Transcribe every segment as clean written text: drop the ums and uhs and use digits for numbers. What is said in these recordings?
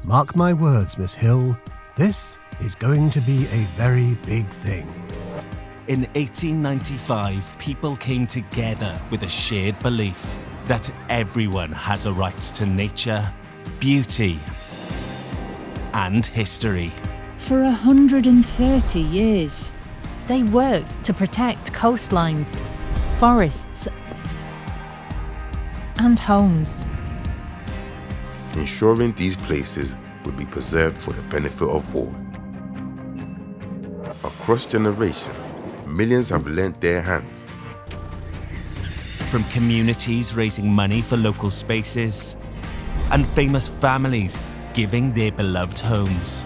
Mark my words, Miss Hill, this is going to be a very big thing. In 1895, people came together with a shared belief that everyone has a right to nature, beauty, and history. For 130 years, they worked to protect coastlines, forests, and homes. Ensuring these places would be preserved for the benefit of all. Across generations, millions have lent their hands. From communities raising money for local spaces, and famous families giving their beloved homes.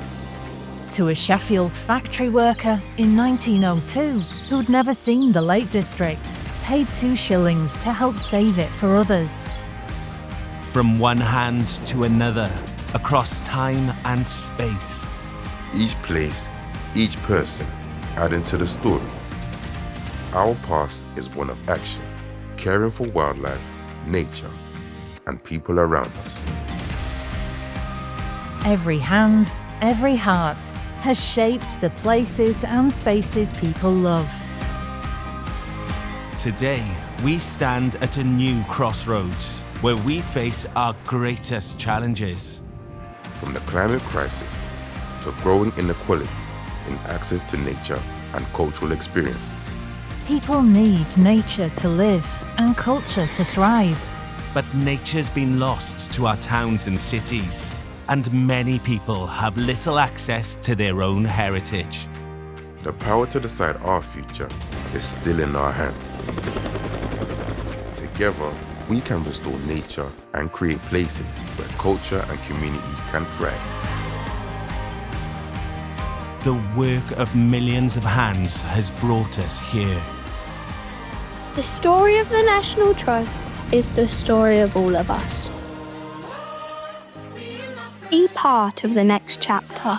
To a Sheffield factory worker in 1902 who'd never seen the Lake District, paid 2 shillings to help save it for others. From one hand to another, across time and space. Each place, each person, adding to the story. Our past is one of action, caring for wildlife, nature, and people around us. Every hand, every heart has shaped the places and spaces people love. Today, we stand at a new crossroads where we face our greatest challenges. From the climate crisis to growing inequality in access to nature and cultural experiences. People need nature to live and culture to thrive. But nature's been lost to our towns and cities, and many people have little access to their own heritage. The power to decide our future is still in our hands. Together, we can restore nature and create places where culture and communities can thrive. The work of millions of hands has brought us here. The story of the National Trust is the story of all of us. Be part of the next chapter.